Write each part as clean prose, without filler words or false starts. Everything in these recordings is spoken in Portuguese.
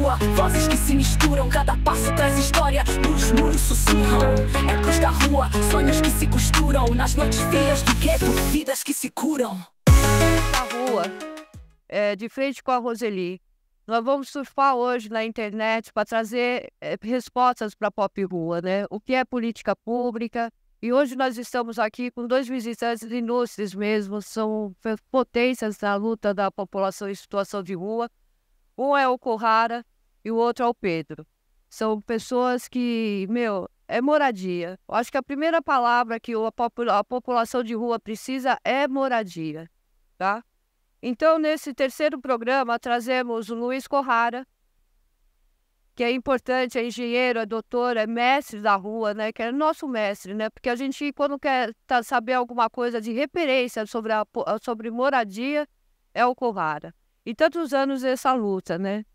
rua, vozes que se misturam, cada passo traz história, nos muros sussurram. Ecos da rua, sonhos que se costuram, nas noites frias do gueto, vidas que se curam. Na rua, de frente com a Roseli, nós vamos surfar hoje na internet para trazer respostas para a Pop Rua, né? O que é política pública? E hoje nós estamos aqui com dois visitantes ilustres mesmo, são potências na luta da população em situação de rua. Um é o Kohara e o outro é o Pedro. São pessoas que, é moradia. Eu acho que a primeira palavra que a população de rua precisa é moradia, tá? Então, nesse terceiro programa, trazemos o Luiz Kohara, que é importante, é engenheiro, é doutor, é mestre da rua, né? Que é nosso mestre, né? Porque a gente, quando quer saber alguma coisa de referência sobre moradia, é o Kohara. E tantos anos essa luta, né?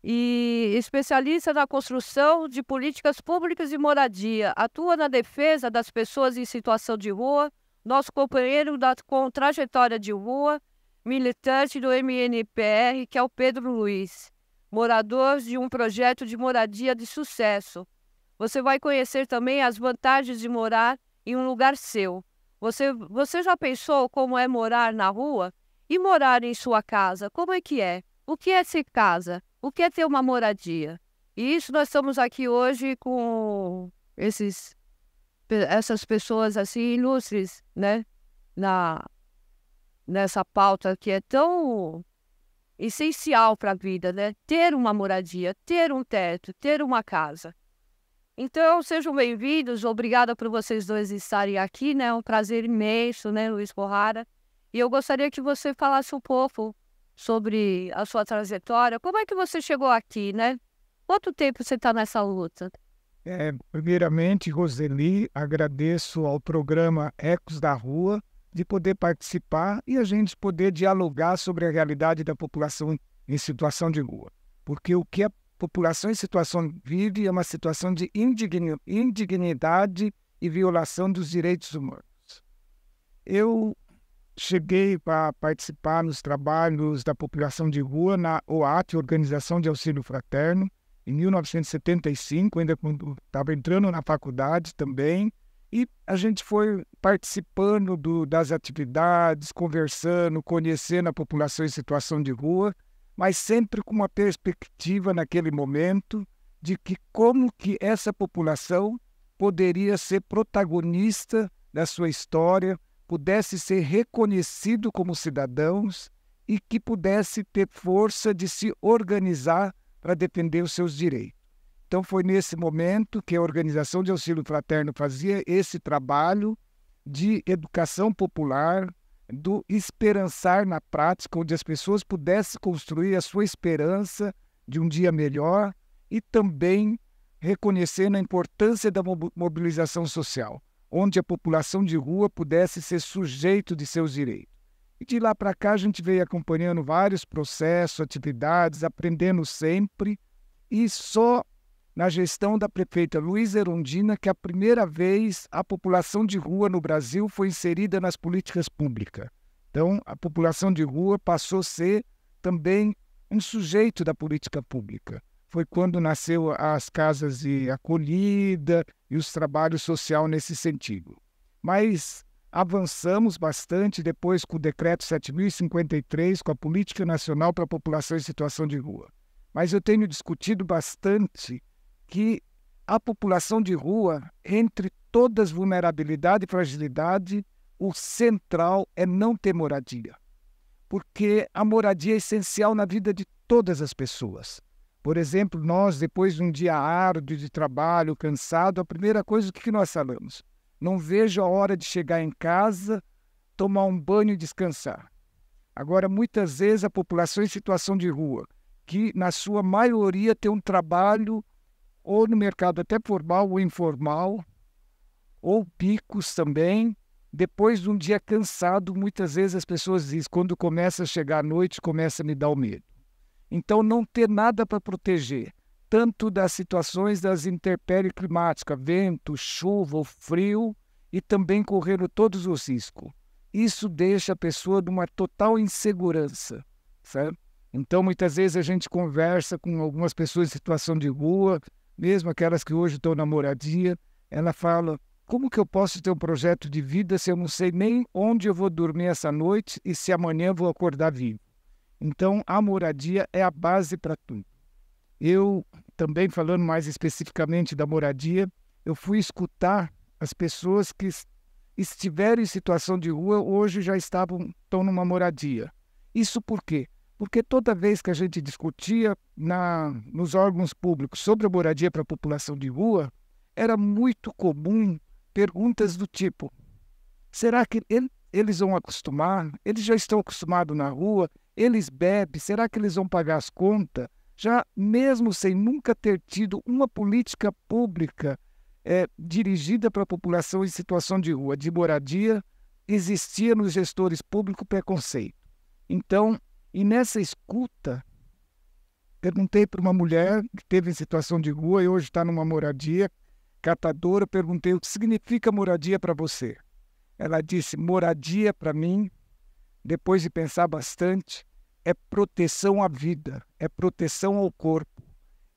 E especialista na construção de políticas públicas de moradia, atua na defesa das pessoas em situação de rua, nosso companheiro com trajetória de rua, militante do MNPR, que é o Pedro Luiz, morador de um projeto de moradia de sucesso. Você vai conhecer também as vantagens de morar em um lugar seu. Você já pensou como é morar na rua? E morar em sua casa, como é que é? O que é ser casa? O que é ter uma moradia? E isso nós estamos aqui hoje com essas pessoas assim ilustres, né? Nessa pauta que é tão essencial para a vida, né? Ter uma moradia, ter um teto, ter uma casa. Então, sejam bem-vindos, obrigada por vocês dois estarem aqui, né? É um prazer imenso, né, Luiz Kohara? E eu gostaria que você falasse um pouco sobre a sua trajetória. Como é que você chegou aqui, né? Quanto tempo você está nessa luta? Primeiramente, Roseli, agradeço ao programa Ecos da Rua de poder participar e a gente poder dialogar sobre a realidade da população em situação de rua. Porque o que a população em situação vive é uma situação de indignidade e violação dos direitos humanos. Eu cheguei para participar nos trabalhos da população de rua na OAT, Organização de Auxílio Fraterno, em 1975, ainda quando estava entrando na faculdade também, e a gente foi participando das atividades, conversando, conhecendo a população em situação de rua, mas sempre com uma perspectiva naquele momento de que como que essa população poderia ser protagonista da sua história, pudesse ser reconhecido como cidadãos e que pudesse ter força de se organizar para defender os seus direitos. Então foi nesse momento que a Organização de Auxílio Fraterno fazia esse trabalho de educação popular, do esperançar na prática, onde as pessoas pudessem construir a sua esperança de um dia melhor e também reconhecendo a importância da mobilização social, onde a população de rua pudesse ser sujeito de seus direitos. E de lá para cá a gente veio acompanhando vários processos, atividades, aprendendo sempre, e só na gestão da prefeita Luíza Erundina que a primeira vez a população de rua no Brasil foi inserida nas políticas públicas. Então a população de rua passou a ser também um sujeito da política pública. Foi quando nasceu as casas de acolhida e os trabalhos sociais nesse sentido. Mas avançamos bastante depois com o Decreto 7.053, com a Política Nacional para a População em Situação de Rua. Mas eu tenho discutido bastante que a população de rua, entre todas vulnerabilidade e fragilidade, o central é não ter moradia. Porque a moradia é essencial na vida de todas as pessoas. Por exemplo, nós, depois de um dia árduo de trabalho, cansado, a primeira coisa, o que nós falamos? Não vejo a hora de chegar em casa, tomar um banho e descansar. Agora, muitas vezes, a população em situação de rua, que na sua maioria tem um trabalho ou no mercado até formal ou informal, ou picos também, depois de um dia cansado, muitas vezes as pessoas dizem, quando começa a chegar a noite, começa a me dar o medo. Então, não ter nada para proteger, tanto das situações das intempéries climáticas, vento, chuva ou frio, e também correndo todos os riscos. Isso deixa a pessoa numa total insegurança, certo? Então, muitas vezes a gente conversa com algumas pessoas em situação de rua, mesmo aquelas que hoje estão na moradia, ela fala, como que eu posso ter um projeto de vida se eu não sei nem onde eu vou dormir essa noite e se amanhã eu vou acordar vivo? Então, a moradia é a base para tudo. Eu, também falando mais especificamente da moradia, eu fui escutar as pessoas que estiveram em situação de rua, hoje já estão numa moradia. Isso por quê? Porque toda vez que a gente discutia nos órgãos públicos sobre a moradia para a população de rua, era muito comum perguntas do tipo, será que eles vão acostumar? Eles já estão acostumados na rua? Eles bebem? Será que eles vão pagar as contas? Já mesmo sem nunca ter tido uma política pública dirigida para a população em situação de rua, de moradia, existia nos gestores públicos preconceito. Então, e nessa escuta, perguntei para uma mulher que esteve em situação de rua e hoje está numa moradia, catadora, perguntei o que significa moradia para você. Ela disse, moradia para mim, depois de pensar bastante, é proteção à vida, é proteção ao corpo.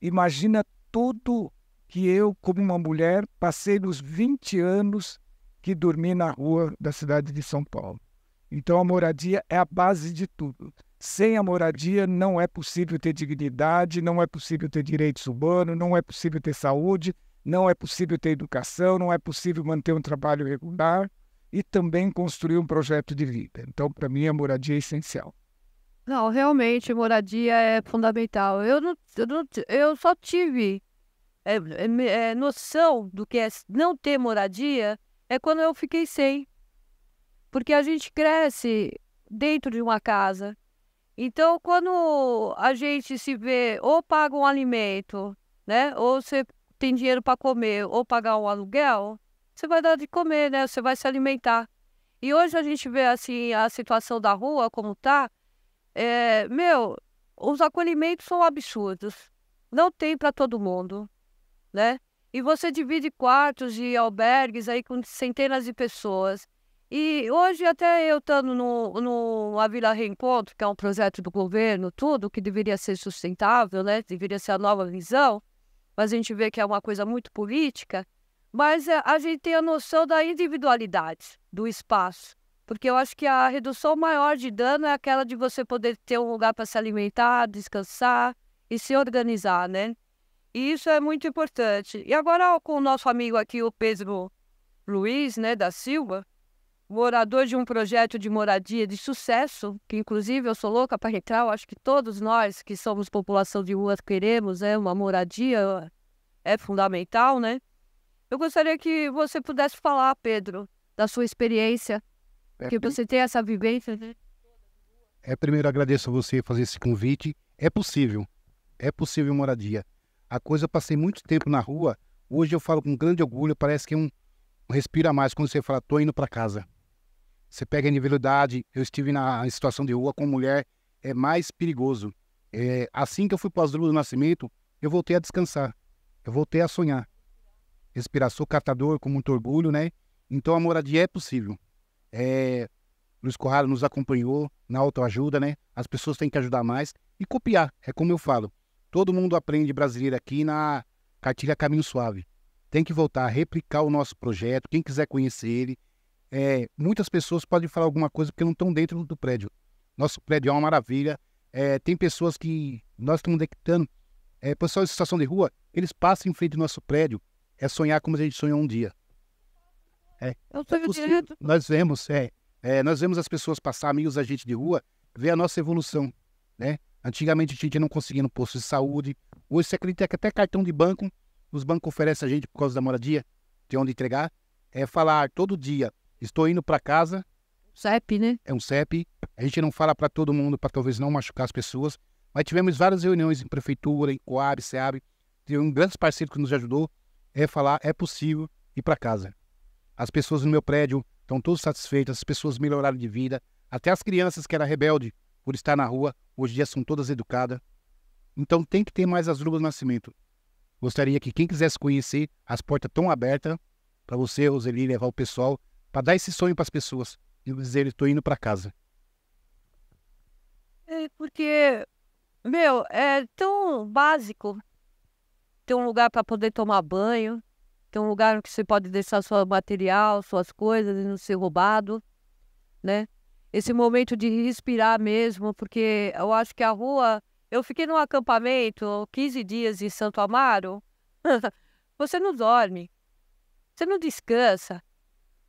Imagina tudo que eu, como uma mulher, passei nos 20 anos que dormi na rua da cidade de São Paulo. Então a moradia é a base de tudo. Sem a moradia não é possível ter dignidade, não é possível ter direitos humanos, não é possível ter saúde, não é possível ter educação, não é possível manter um trabalho regular e também construir um projeto de vida. Então, para mim, a moradia é essencial. Não, realmente, moradia é fundamental. Eu só tive noção do que é não ter moradia quando eu fiquei sem. Porque a gente cresce dentro de uma casa. Então, quando a gente se vê ou paga um alimento, né? Ou você tem dinheiro para comer ou pagar um aluguel, você vai dar de comer, né? Você vai se alimentar. E hoje a gente vê assim a situação da rua como tá. Os acolhimentos são absurdos. Não tem para todo mundo, né? E você divide quartos de albergues aí com centenas de pessoas. E hoje até eu estando no Vila Reencontro, que é um projeto do governo, tudo que deveria ser sustentável, né? Deveria ser a nova visão, mas a gente vê que é uma coisa muito política, mas a gente tem a noção da individualidade do espaço, porque eu acho que a redução maior de dano é aquela de você poder ter um lugar para se alimentar, descansar e se organizar, né? E isso é muito importante. E agora com o nosso amigo aqui, o Pedro Luiz, né, da Silva, morador de um projeto de moradia de sucesso, que inclusive eu sou louca para entrar, eu acho que todos nós que somos população de rua queremos, uma moradia é fundamental, né? Eu gostaria que você pudesse falar, Pedro, da sua experiência, que você tem essa vivência, né? Primeiro agradeço a você fazer esse convite. É possível moradia. A coisa, eu passei muito tempo na rua, hoje eu falo com grande orgulho, parece que um respiro a mais quando você fala, tô indo para casa. Você pega a individualidade, eu estive na situação de rua com mulher, é mais perigoso. Assim que eu fui para as ruas do Nascimento, eu voltei a descansar, eu voltei a sonhar. Respirar, sou catador com muito orgulho, né? Então a moradia é possível. Luiz Corrado nos acompanhou na autoajuda, né? As pessoas têm que ajudar mais e copiar, é como eu falo. Todo mundo aprende brasileiro aqui na cartilha Caminho Suave. Tem que voltar a replicar o nosso projeto, quem quiser conhecer ele. Muitas pessoas podem falar alguma coisa porque não estão dentro do prédio. Nosso prédio é uma maravilha. Tem pessoas que nós estamos detectando, pessoal em situação de rua, eles passam em frente do nosso prédio. É sonhar como a gente sonhou um dia. Eu sonho direto. Nós vemos as pessoas passar, amigos da gente de rua, ver a nossa evolução, né? Antigamente a gente não conseguia no posto de saúde. Hoje você acredita que até cartão de banco, os bancos oferecem a gente por causa da moradia, tem onde entregar. Falar todo dia, estou indo para casa. CEP, né? É um CEP. A gente não fala para todo mundo para talvez não machucar as pessoas. Mas tivemos várias reuniões em prefeitura, em Coab, SEAB. Tem um grande parceiro que nos ajudou. Falar, é possível ir para casa. As pessoas no meu prédio estão todas satisfeitas, as pessoas melhoraram de vida. Até as crianças que eram rebeldes por estar na rua, hoje em dia são todas educadas. Então tem que ter mais as ruas do Nascimento. Gostaria que quem quisesse conhecer, as portas estão abertas para você, Roseli, levar o pessoal, para dar esse sonho para as pessoas e dizer, estou indo para casa. Porque Meu, é tão básico ter um lugar para poder tomar banho, ter um lugar que você pode deixar seu material, suas coisas e não ser roubado, né? Esse momento de respirar mesmo, porque eu acho que a rua. Eu fiquei num acampamento 15 dias em Santo Amaro. Você não dorme, você não descansa.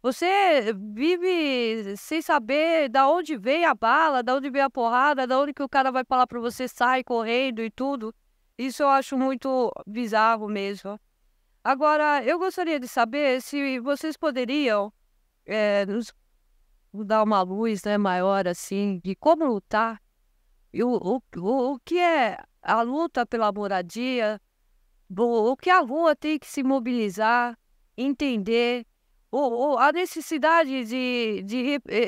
Você vive sem saber da onde vem a bala, da onde vem a porrada, da onde que o cara vai falar pra você sai correndo e tudo. Isso eu acho muito bizarro mesmo. Agora, eu gostaria de saber se vocês poderiam nos dar uma luz, né, maior assim, de como lutar. E o que é a luta pela moradia, o que a rua tem que se mobilizar, entender. A necessidade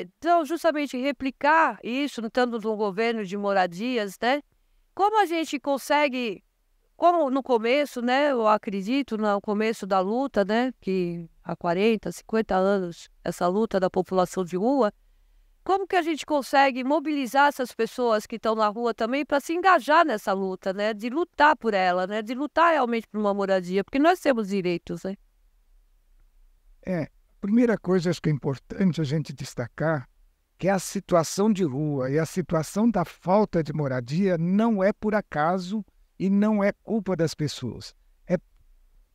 então, justamente replicar isso, estando no governo de moradias, né? Como a gente consegue, como no começo, né? Eu acredito no começo da luta, né? Que há 40, 50 anos, essa luta da população de rua, como que a gente consegue mobilizar essas pessoas que estão na rua também para se engajar nessa luta, né? De lutar por ela, né? De lutar realmente por uma moradia, porque nós temos direitos, né? A primeira coisa acho que é importante a gente destacar que a situação de rua e a situação da falta de moradia não é por acaso e não é culpa das pessoas.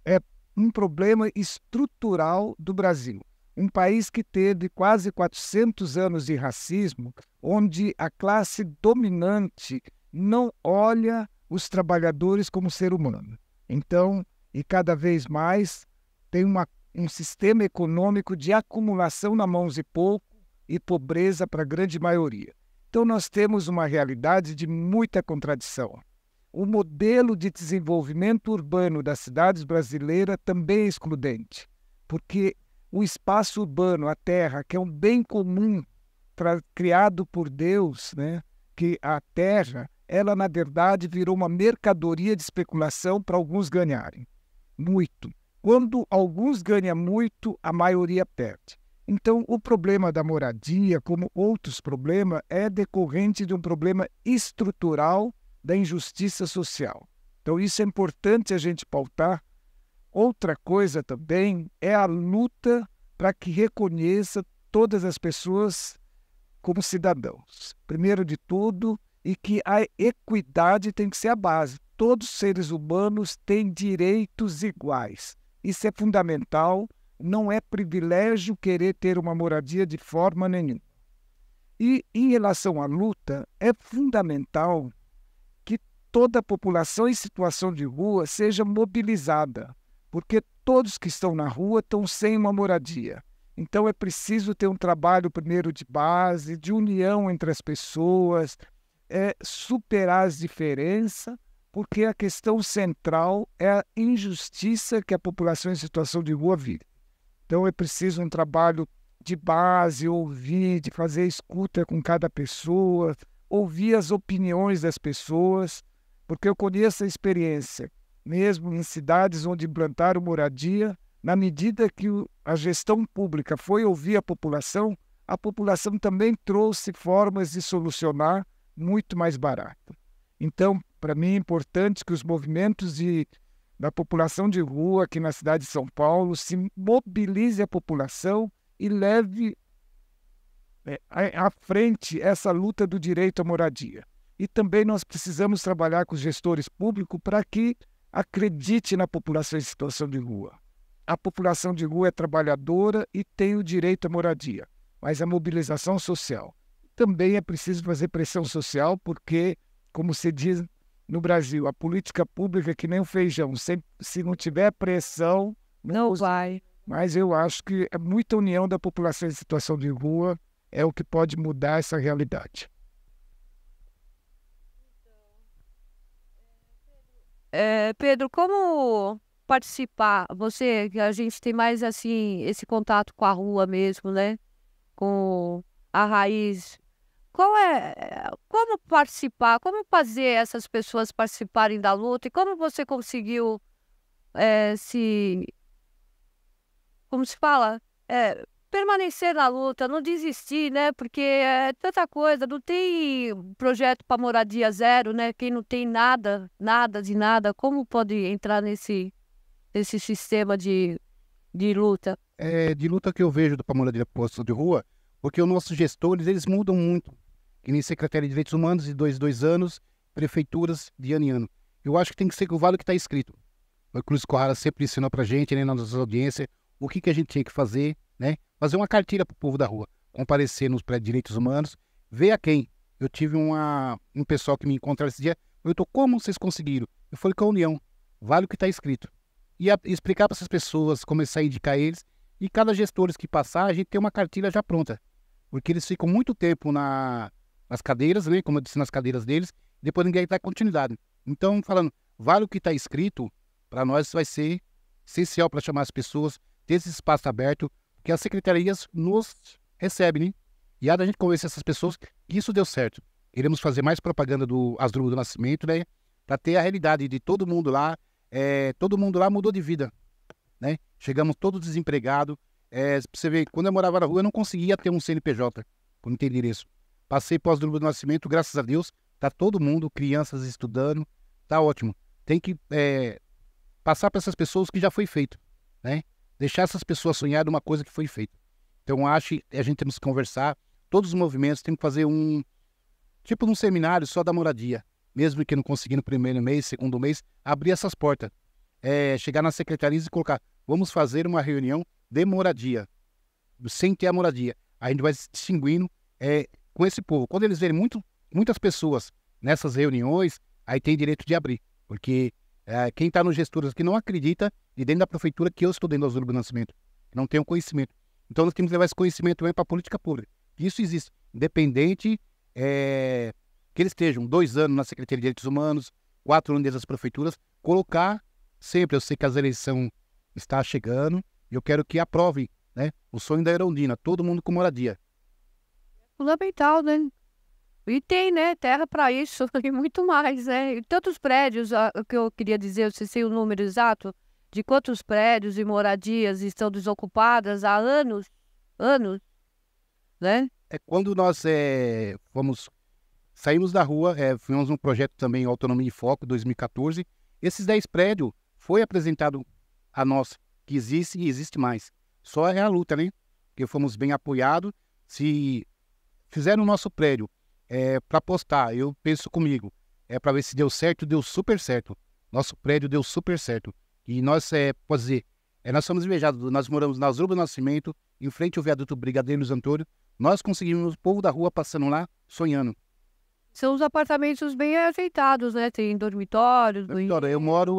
É um problema estrutural do Brasil. Um país que teve quase 400 anos de racismo, onde a classe dominante não olha os trabalhadores como ser humano. Então, e cada vez mais, tem um sistema econômico de acumulação na mãos de pouco e pobreza para a grande maioria. Então, nós temos uma realidade de muita contradição. O modelo de desenvolvimento urbano das cidades brasileiras também é excludente, porque o espaço urbano, a terra, que é um bem comum criado por Deus, né? Que a terra, ela na verdade virou uma mercadoria de especulação para alguns ganharem muito. Quando alguns ganham muito, a maioria perde. Então, o problema da moradia, como outros problemas, é decorrente de um problema estrutural da injustiça social. Então, isso é importante a gente pautar. Outra coisa também é a luta para que reconheça todas as pessoas como cidadãos. Primeiro de tudo, e que a equidade tem que ser a base. Todos os seres humanos têm direitos iguais. Isso é fundamental, não é privilégio querer ter uma moradia de forma nenhuma. E, em relação à luta, é fundamental que toda a população em situação de rua seja mobilizada, porque todos que estão na rua estão sem uma moradia. Então, é preciso ter um trabalho, primeiro, de base, de união entre as pessoas, superar as diferenças, porque a questão central é a injustiça que a população em situação de rua vive. Então, é preciso um trabalho de base, ouvir, de fazer escuta com cada pessoa, ouvir as opiniões das pessoas, porque eu conheço a experiência, mesmo em cidades onde implantaram moradia, na medida que a gestão pública foi ouvir a população também trouxe formas de solucionar muito mais barato. Então, para mim é importante que os movimentos da população de rua aqui na cidade de São Paulo se mobilize a população e leve à frente essa luta do direito à moradia. E também nós precisamos trabalhar com os gestores públicos para que acredite na população em situação de rua. A população de rua é trabalhadora e tem o direito à moradia, mas a mobilização social. Também é preciso fazer pressão social, porque, como se diz no Brasil, a política pública é que nem o feijão. Se não tiver pressão, não vai. Mas eu acho que muita união da população em situação de rua é o que pode mudar essa realidade. Pedro, como participar? A gente tem mais assim esse contato com a rua mesmo, né? Com a raiz. Como participar? Como fazer essas pessoas participarem da luta? E como você conseguiu como se fala? permanecer na luta, não desistir, né? Porque é tanta coisa, não tem projeto para moradia zero, né? Quem não tem nada, nada de nada, como pode entrar nesse sistema de luta? De luta que eu vejo para moradia posto de rua, porque os nossos gestores, eles mudam muito. Que nem Secretaria de Direitos Humanos de 2 anos, prefeituras de ano em ano. Eu acho que tem que ser o vale que está escrito. O Cruz Coara sempre ensinou pra gente, né, nas nossas audiências, o que a gente tinha que fazer, né? Fazer uma cartilha pro povo da rua, comparecer nos pré-direitos humanos, ver a quem. Eu tive um pessoal que me encontrou esse dia, perguntou como vocês conseguiram. Eu falei com a União, vale o que está escrito. E explicar para essas pessoas, começar a indicar eles, e cada gestor que passar, a gente tem uma cartilha já pronta. Porque eles ficam muito tempo nas cadeiras, né? Como eu disse, nas cadeiras deles, depois ninguém dá continuidade. Então, falando, vale o que está escrito, para nós vai ser essencial para chamar as pessoas, ter esse espaço aberto, que as secretarias nos recebem, né? E a gente convencer essas pessoas que isso deu certo. Iremos fazer mais propaganda do Asdrubal do Nascimento, né? Para ter a realidade de todo mundo lá. Todo mundo lá mudou de vida, né? Chegamos todos desempregados. Você vê, quando eu morava na rua, eu não conseguia ter um CNPJ, por não ter endereço. Passei pós-Asdrubal do Nascimento, graças a Deus, tá todo mundo, crianças estudando, tá ótimo. Tem que passar para essas pessoas o que já foi feito, né? Deixar essas pessoas sonhar de uma coisa que foi feita. Então, acho que a gente temos que conversar, todos os movimentos, tem que fazer um seminário só da moradia, mesmo que não conseguir no primeiro mês, segundo mês, abrir essas portas. Chegar nas secretarias e colocar, vamos fazer uma reunião de moradia, sem ter a moradia. A gente vai se distinguindo com esse povo. Quando eles verem muitas pessoas nessas reuniões, aí tem direito de abrir, porque quem está nos gestores aqui não acredita, e dentro da prefeitura, que eu estou dentro do Asdrubal do Nascimento, não tenho conhecimento. Então nós temos que levar esse conhecimento também para a política pública. Isso existe, independente que eles estejam 2 anos na Secretaria de Direitos Humanos, 4 anos dentro das prefeituras, colocar sempre, eu sei que as eleições estão chegando, e eu quero que aprovem, né, o sonho da Erundina, todo mundo com moradia. Fundamental, né? E tem, né, terra para isso e muito mais, né? E tantos prédios, o que eu queria dizer, você tem o número exato de quantos prédios e moradias estão desocupadas há anos, né? Quando nós saímos da rua, fizemos um projeto também, Autonomia em Foco, 2014, esses 10 prédios foi apresentado a nós, que existe e existe mais. Só é a luta, né? Porque fomos bem apoiados. Se fizeram o nosso prédio para postar, eu penso comigo, para ver se deu certo, deu super certo. Nosso prédio deu super certo. E nós, pode dizer, nós somos invejados, nós moramos na Asdrubal do Nascimento, em frente ao viaduto Brigadeiro Luiz Antônio, nós conseguimos o povo da rua passando lá, sonhando. São os apartamentos bem ajeitados, né? Tem dormitórios. Eu moro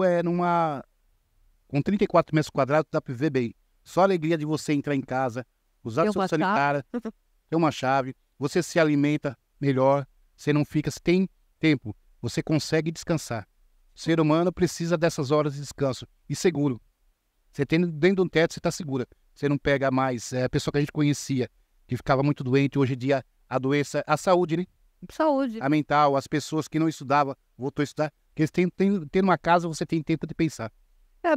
com 34 metros quadrados, dá para viver bem. Só a alegria de você entrar em casa, usar seu sanitário, ter uma chave, você se alimenta melhor, você não fica, se tem tempo, você consegue descansar. O ser humano precisa dessas horas de descanso e seguro. Você tem dentro de um teto, você está segura. Você não pega mais a pessoa que a gente conhecia, que ficava muito doente, hoje em dia a doença, a saúde, né? Saúde. A mental, as pessoas que não estudavam, voltou a estudar, porque eles têm uma casa, você tem tempo de pensar.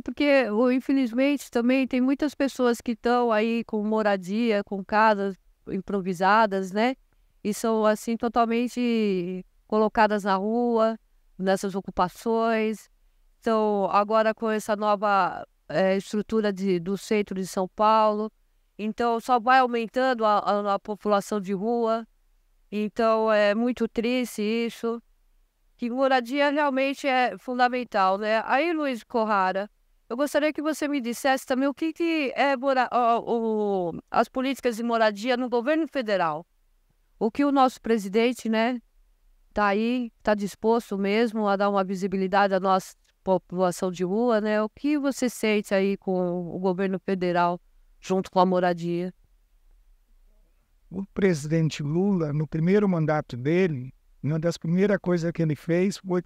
Porque, infelizmente, também tem muitas pessoas que estão aí com moradia, com casas improvisadas, né? E são, assim, totalmente colocadas na rua, nessas ocupações. Então, agora com essa nova estrutura do centro de São Paulo, então só vai aumentando a população de rua. Então, é muito triste isso, que moradia realmente é fundamental, né? Aí, Luiz Coara, eu gostaria que você me dissesse também o que é as políticas de moradia no governo federal. O que o nosso presidente, né, está disposto mesmo a dar uma visibilidade à nossa população de rua, né? O que você sente aí com o governo federal junto com a moradia? O presidente Lula, no primeiro mandato dele, uma das primeiras coisas que ele fez foi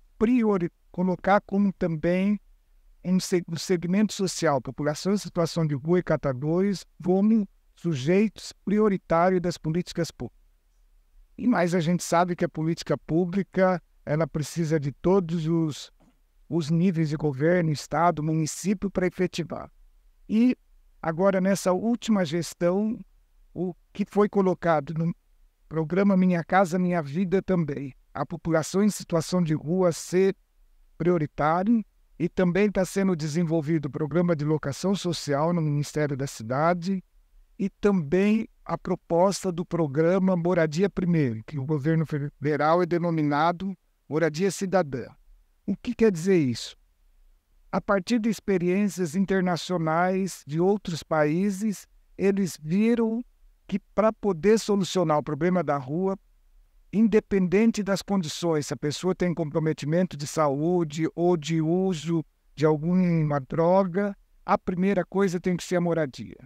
colocar como também o segmento social, população em situação de rua e catadores, como sujeitos prioritários das políticas públicas. E mais a gente sabe que a política pública ela precisa de todos os níveis de governo, Estado, município para efetivar. E agora, nessa última gestão, o que foi colocado no programa Minha Casa Minha Vida também. A população em situação de rua ser prioritário, e também está sendo desenvolvido o programa de locação social no Ministério da Cidade e também a proposta do programa Moradia Primeiro, que o governo federal é denominado Moradia Cidadã. O que quer dizer isso? A partir de experiências internacionais de outros países, eles viram que para poder solucionar o problema da rua, independente das condições, se a pessoa tem comprometimento de saúde ou de uso de alguma droga, a primeira coisa tem que ser a moradia.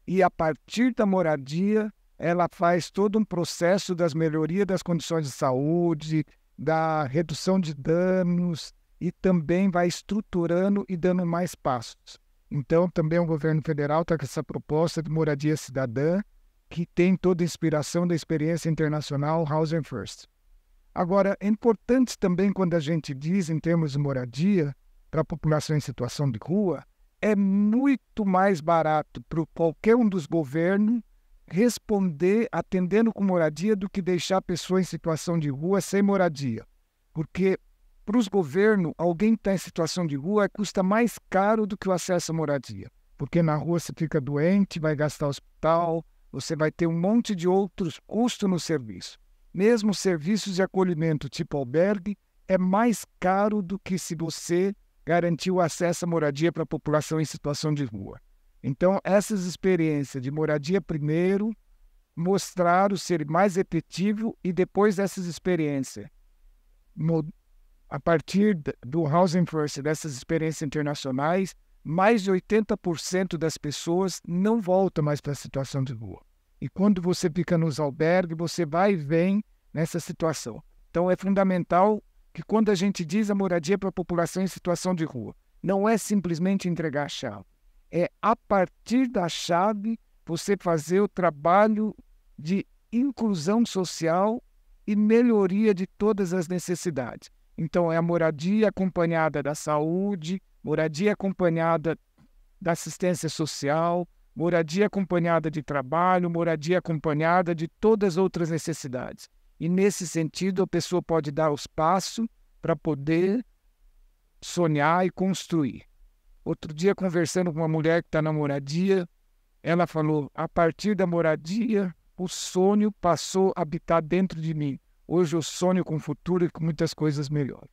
E a partir da moradia, ela faz todo um processo das melhorias das condições de saúde, da redução de danos e também vai estruturando e dando mais passos. Então, também o governo federal está com essa proposta de moradia cidadã, que tem toda a inspiração da experiência internacional Housing First. Agora, é importante também quando a gente diz em termos de moradia para a população em situação de rua, é muito mais barato para qualquer um dos governos responder atendendo com moradia do que deixar a pessoa em situação de rua sem moradia. Porque para os governos, alguém que está em situação de rua custa mais caro do que o acesso à moradia. Porque na rua você fica doente, vai gastar hospital, você vai ter um monte de outros custos no serviço. Mesmo serviços de acolhimento tipo albergue é mais caro do que se você garantir o acesso à moradia para a população em situação de rua. Então, essas experiências de moradia primeiro mostraram ser mais efetivo e depois dessas experiências, a partir do Housing First, dessas experiências internacionais, mais de 80% das pessoas não voltam mais para a situação de rua. E quando você fica nos albergues, você vai e vem nessa situação. Então, é fundamental que quando a gente diz a moradia para a população em situação de rua, não é simplesmente entregar a chave. É, a partir da chave, você fazer o trabalho de inclusão social e melhoria de todas as necessidades. Então, é a moradia acompanhada da saúde, moradia acompanhada da assistência social, moradia acompanhada de trabalho, moradia acompanhada de todas as outras necessidades. E, nesse sentido, a pessoa pode dar os passos para poder sonhar e construir. Outro dia, conversando com uma mulher que está na moradia, ela falou, a partir da moradia, o sonho passou a habitar dentro de mim. Hoje eu sonho com o futuro e com muitas coisas melhores.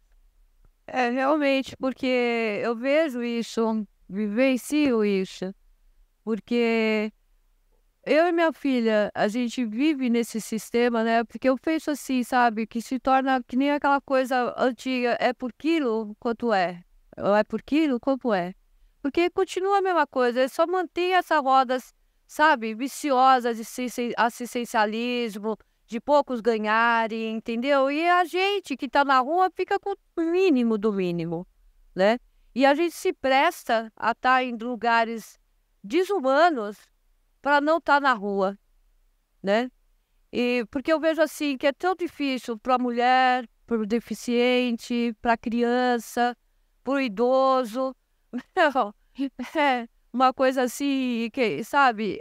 É, realmente, porque eu vejo isso, vivencio isso, porque eu e minha filha, a gente vive nesse sistema, né? Porque eu penso assim, sabe, que se torna que nem aquela coisa antiga, é por quilo quanto é, ou é por quilo quanto é. Porque continua a mesma coisa, é só manter essa roda, sabe, viciosa de assistencialismo, de poucos ganharem, entendeu? E a gente que está na rua fica com o mínimo do mínimo, né? E a gente se presta a estar em lugares desumanos para não estar na rua, né? E porque eu vejo assim que é tão difícil para a mulher, para o deficiente, para a criança, para o idoso, é uma coisa assim que, sabe,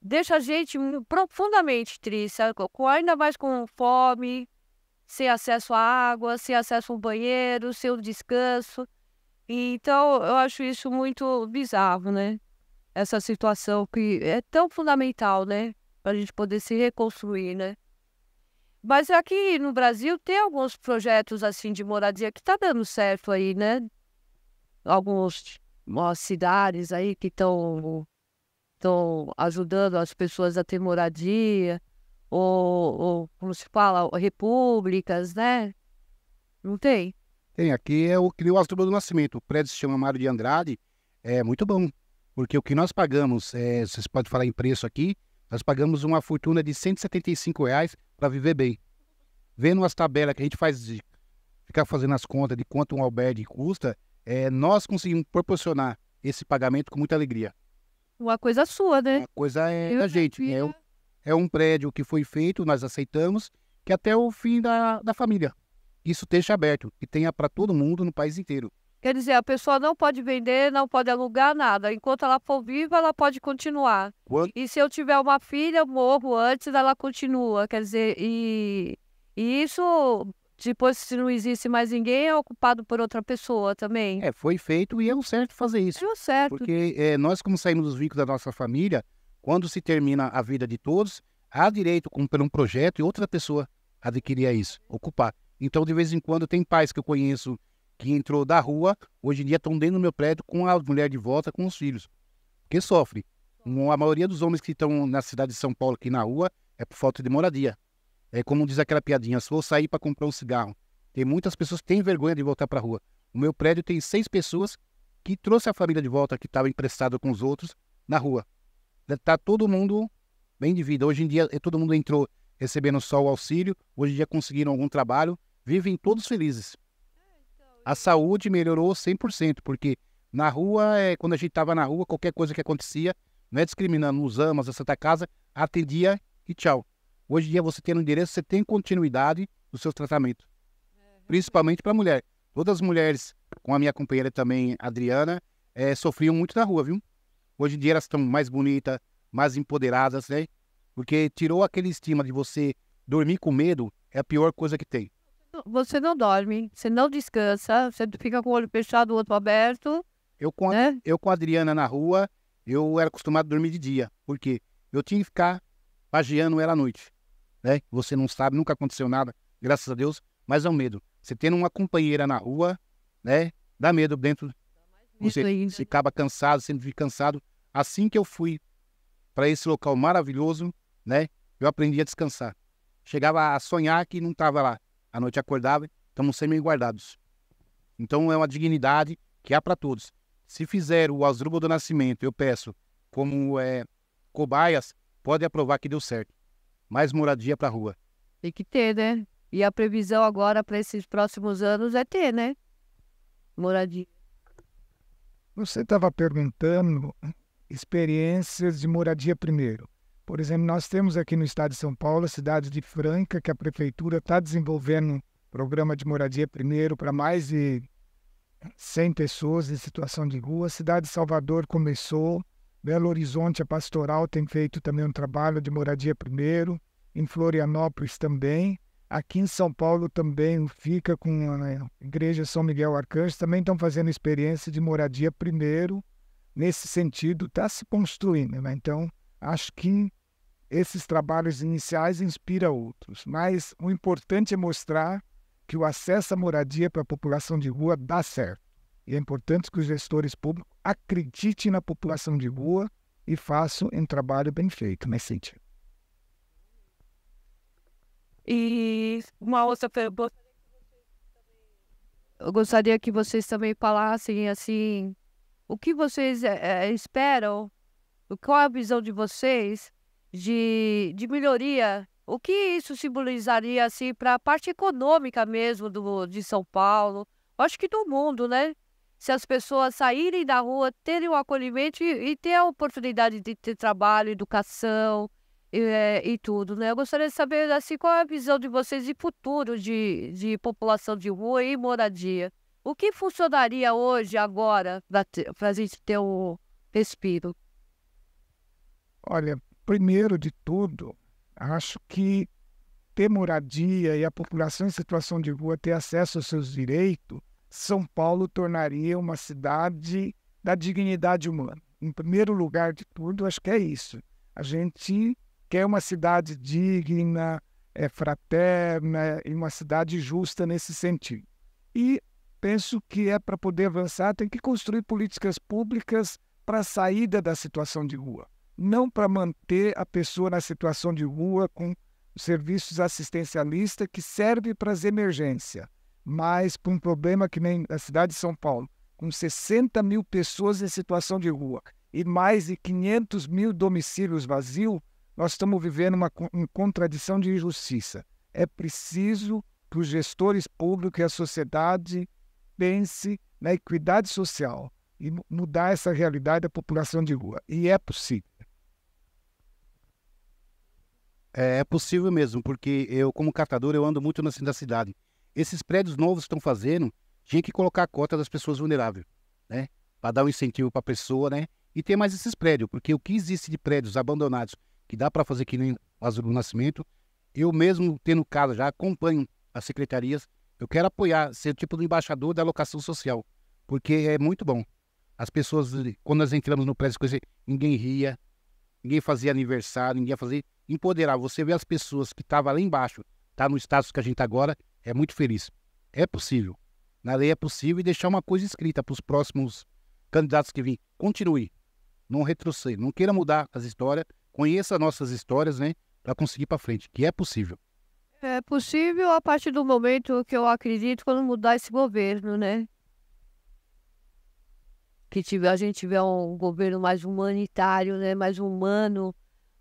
deixa a gente profundamente triste, sabe? Ainda mais com fome, sem acesso à água, sem acesso ao banheiro, sem o descanso. Então, eu acho isso muito bizarro, né? Essa situação que é tão fundamental, né? Para a gente poder se reconstruir, né? Mas aqui no Brasil tem alguns projetos assim de moradia que tá dando certo aí, né? Algumas cidades aí que estão ajudando as pessoas a ter moradia, ou como se fala, repúblicas, né? Não tem? Tem, aqui é o que o Astro do Nascimento, o prédio se chama Mário de Andrade, é muito bom, porque o que nós pagamos, vocês podem falar em preço aqui, nós pagamos uma fortuna de R$175 para viver bem. Vendo as tabelas que a gente faz, ficar fazendo as contas de quanto um albergue custa, nós conseguimos proporcionar esse pagamento com muita alegria. Uma coisa sua, né? Uma coisa da gente. É um prédio que foi feito, nós aceitamos, que até o fim da família. Isso deixa aberto, que tenha para todo mundo no país inteiro. Quer dizer, a pessoa não pode vender, não pode alugar nada. Enquanto ela for viva, ela pode continuar. Quando- E se eu tiver uma filha, eu morro antes, ela continua. Quer dizer, e isso, depois, se não existe mais ninguém, é ocupado por outra pessoa também. Foi feito e é o certo fazer isso. Deu certo. Porque nós, como saímos dos vínculos da nossa família, quando se termina a vida de todos, há direito, como por um projeto, e outra pessoa adquirir isso, ocupar. Então, de vez em quando, tem pais que eu conheço que entrou da rua, hoje em dia estão dentro do meu prédio com a mulher de volta, com os filhos. Porque sofre. A maioria dos homens que estão na cidade de São Paulo, aqui na rua, é por falta de moradia. É como diz aquela piadinha, se for sair para comprar um cigarro. Tem muitas pessoas que têm vergonha de voltar para a rua. O meu prédio tem 6 pessoas que trouxe a família de volta, que estava emprestada com os outros, na rua. Está todo mundo bem de vida. Hoje em dia, todo mundo entrou recebendo só o auxílio, hoje em dia conseguiram algum trabalho, vivem todos felizes. A saúde melhorou 100%, porque na rua, quando a gente estava na rua, qualquer coisa que acontecia, não é discriminando os AMAs, a Santa Casa, atendia e tchau. Hoje em dia, você tendo endereço, você tem continuidade do seu tratamento. Principalmente para a mulher. Todas as mulheres, com a minha companheira também, Adriana, sofriam muito na rua, viu? Hoje em dia elas estão mais bonitas, mais empoderadas, né? Porque tirou aquele estigma de você dormir com medo, é a pior coisa que tem. Você não dorme, você não descansa, você fica com o olho fechado, o outro aberto, Eu com né? a Adriana na rua, eu era acostumado a dormir de dia. Por quê? Eu tinha que ficar pagiando ela à noite, né? Você não sabe, nunca aconteceu nada, graças a Deus, mas é um medo. Você tendo uma companheira na rua, né? Dá medo dentro. Você Isso. acaba cansado, sempre cansado. Assim que eu fui para esse local maravilhoso, né? Eu aprendi a descansar. Chegava a sonhar que não estava lá. À noite acordava, estamos semi-guardados. Então é uma dignidade que há para todos. Se fizer o Asdrúbal do Nascimento, eu peço, como cobaias, pode aprovar que deu certo. Mais moradia para a rua. Tem que ter, né? E a previsão agora para esses próximos anos é ter, né? Moradia. Você estava perguntando experiências de moradia primeiro. Por exemplo, nós temos aqui no estado de São Paulo, a cidade de Franca, que a prefeitura está desenvolvendo um programa de moradia primeiro para mais de 100 pessoas em situação de rua. A cidade de Salvador começou, Belo Horizonte, a Pastoral, tem feito também um trabalho de moradia primeiro, em Florianópolis também. Aqui em São Paulo também fica com a Igreja São Miguel Arcanjo, também estão fazendo experiência de moradia primeiro. Nesse sentido, está se construindo, né? Então, acho que esses trabalhos iniciais inspiram outros. Mas o importante é mostrar que o acesso à moradia para a população de rua dá certo. E é importante que os gestores públicos acreditem na população de rua e façam um trabalho bem feito nesse sentido. E uma outra pergunta. Eu gostaria que vocês também falassem assim, o que vocês esperam, qual é a visão de vocês de melhoria? O que isso simbolizaria assim para a parte econômica mesmo de São Paulo? Acho que do mundo, né? Se as pessoas saírem da rua, terem um acolhimento e ter a oportunidade de ter trabalho, educação e tudo, né? Eu gostaria de saber assim, qual é a visão de vocês de futuro de população de rua e moradia. O que funcionaria hoje, agora, para a gente ter um respiro? Olha, primeiro de tudo, acho que ter moradia e a população em situação de rua ter acesso aos seus direitos, São Paulo tornaria uma cidade da dignidade humana. Em primeiro lugar de tudo, acho que é isso. A gente quer uma cidade digna, fraterna e uma cidade justa nesse sentido. E penso que para poder avançar tem que construir políticas públicas para a saída da situação de rua. Não para manter a pessoa na situação de rua com serviços assistencialistas que servem para as emergências, mas para um problema que nem a cidade de São Paulo, com 60 mil pessoas em situação de rua e mais de 500 mil domicílios vazios, nós estamos vivendo uma contradição de injustiça. É preciso que os gestores públicos e a sociedade pensem na equidade social e mudar essa realidade da população de rua. E é possível. É possível mesmo, porque eu, como catador, eu ando muito na cidade. Esses prédios novos que estão fazendo, Tinha que colocar a cota das pessoas vulneráveis, né? Para dar um incentivo para a pessoa, né? E ter mais esses prédios, porque o que existe de prédios abandonados, que dá para fazer que nem o Azul do Nascimento, eu mesmo tendo casa já acompanho as secretarias, eu quero apoiar, ser tipo do embaixador da locação social, porque é muito bom. As pessoas, quando nós entramos no prédio, ninguém ria, ninguém fazia aniversário, ninguém fazia... Empoderar, você vê as pessoas que estavam lá embaixo, tá no status que a gente tá agora, é muito feliz. É possível. Na lei é possível e deixar uma coisa escrita para os próximos candidatos que vêm. Continue. Não retroceda. Não queira mudar as histórias. Conheça nossas histórias, né? Para conseguir para frente. Que é possível. É possível a partir do momento que eu acredito quando mudar esse governo, né? Que a gente tiver um governo mais humanitário, né? Mais humano.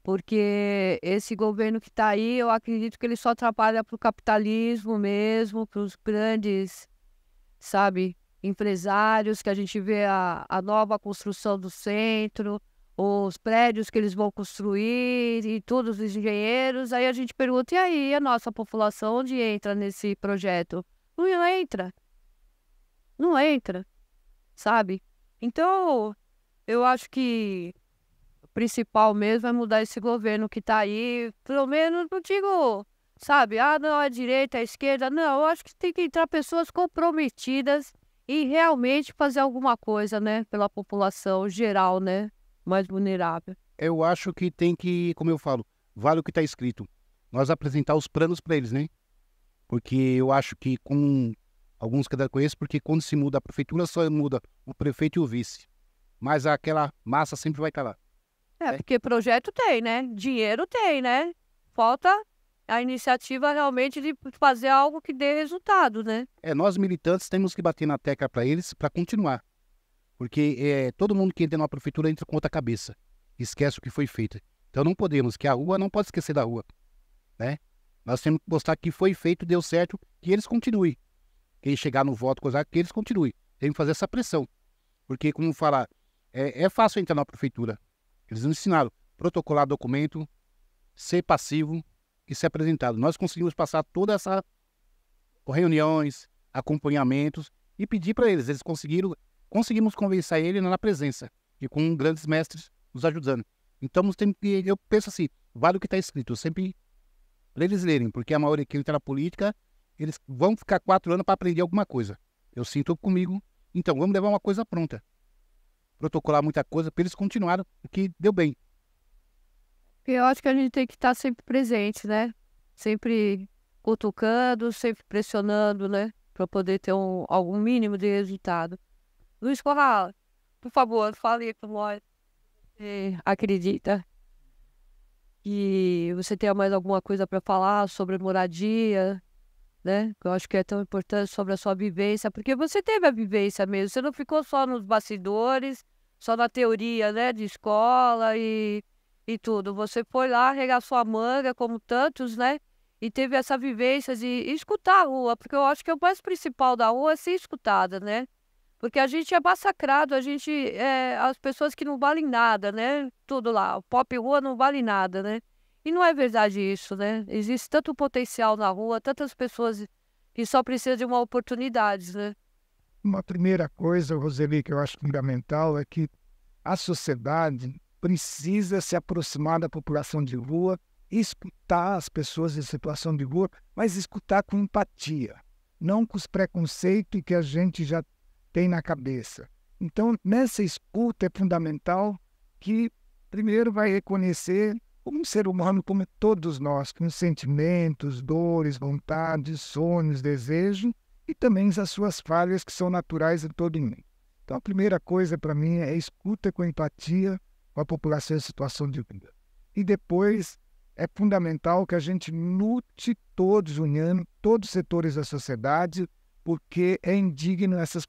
Porque esse governo que está aí, eu acredito que ele só trabalha para o capitalismo mesmo, para os grandes, sabe, empresários, que a gente vê a nova construção do centro, os prédios que eles vão construir e todos os engenheiros. Aí a gente pergunta, e aí, a nossa população, onde entra nesse projeto? Não entra. Não entra, sabe? Então, eu acho que principal mesmo é mudar esse governo que tá aí, pelo menos, não digo, sabe, não, é direita, é esquerda, não, eu acho que tem que entrar pessoas comprometidas e realmente fazer alguma coisa, né, pela população geral, né, mais vulnerável. Eu acho que tem que, como eu falo, vale o que está escrito. Nós apresentar os planos para eles, né? Porque eu acho que com alguns que eu conheço, porque quando se muda a prefeitura, só muda o prefeito e o vice. Mas aquela massa sempre vai estar lá. Porque projeto tem, né? Dinheiro tem, né? Falta a iniciativa realmente de fazer algo que dê resultado, né? Nós militantes temos que bater na tecla para eles para continuar. Porque todo mundo que entra numa prefeitura entra com outra cabeça. Esquece o que foi feito. Então não podemos, que a rua não pode esquecer da rua, né? Nós temos que mostrar que foi feito, deu certo, que eles continuem. Quem chegar no voto, que eles continuem. Tem que fazer essa pressão. Porque, como falar, é fácil entrar na prefeitura. Eles nos ensinaram protocolar documento, ser passivo e ser apresentado. Nós conseguimos passar toda essa reuniões, acompanhamentos e pedir para eles. Eles conseguimos convencer ele na presença e com grandes mestres nos ajudando. Então eu penso assim, vale o que está escrito, sempre para eles lerem, porque a maioria que entra na política, eles vão ficar 4 anos para aprender alguma coisa. Eu sinto comigo, então vamos levar uma coisa pronta. Protocolar muita coisa para eles continuarem, o que deu bem. Eu acho que a gente tem que estar sempre presente, né? Sempre cutucando, sempre pressionando, né? Para poder ter algum mínimo de resultado. Luiz Corral, por favor, fale com nós. Você acredita que você tenha mais alguma coisa para falar sobre moradia, né? Que eu acho que é tão importante, sobre a sua vivência, porque você teve a vivência mesmo, você não ficou só nos bastidores, só na teoria, né, de escola e tudo. Você foi lá, arregaçou a manga, como tantos, né? E teve essa vivência de escutar a rua, porque eu acho que o mais principal da rua é ser escutada, né? Porque a gente é massacrado, as pessoas que não valem nada, né? Tudo lá, o pop rua não vale nada, né? E não é verdade isso, né? Existe tanto potencial na rua, tantas pessoas que só precisam de uma oportunidade, né? Uma primeira coisa, Roseli, que eu acho fundamental é que a sociedade precisa se aproximar da população de rua, escutar as pessoas em situação de rua, mas escutar com empatia, não com os preconceitos que a gente já tem na cabeça. Então, nessa escuta é fundamental que, primeiro, vai reconhecer como um ser humano, como todos nós, com sentimentos, dores, vontades, sonhos, desejos e também as suas falhas que são naturais em todo mundo. Então, a primeira coisa para mim é escuta com empatia com a população em situação de rua. E depois é fundamental que a gente lute todos, unindo todos os setores da sociedade, porque é indigno essa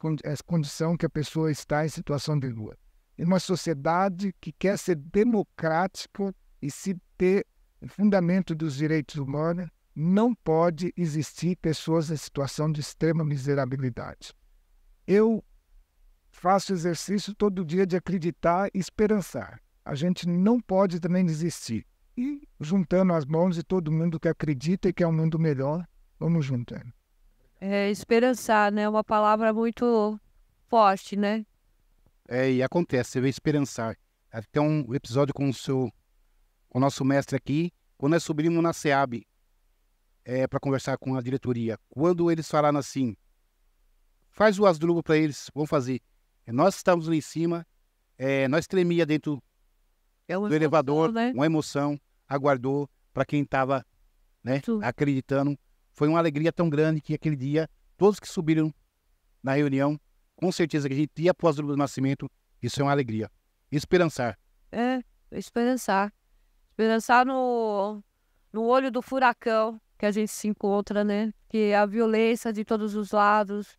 condição que a pessoa está em situação de rua. Em uma sociedade que quer ser democrática e se ter fundamento dos direitos humanos, não pode existir pessoas em situação de extrema miserabilidade. Eu faço exercício todo dia de acreditar e esperançar. A gente não pode também desistir. E juntando as mãos de todo mundo que acredita e que é um mundo melhor, vamos juntando. Esperançar, né? Uma palavra muito forte, né? E acontece, você vê esperançar. Até um episódio com com o nosso mestre aqui, quando nós subimos na SEAB para conversar com a diretoria, quando eles falaram assim, faz o Asdrubal para eles, vamos fazer. Nós estávamos lá em cima, nós tremia dentro É uma do elevador, né? uma emoção, aguardou para quem estava, né, Tudo. acreditando. Foi uma alegria tão grande que aquele dia, todos que subiram na reunião, com certeza que a gente ia para o Asdrubal do Nascimento, isso é uma alegria. Esperançar. Esperançar. Esperançar no olho do furacão que a gente se encontra, né? Que a violência de todos os lados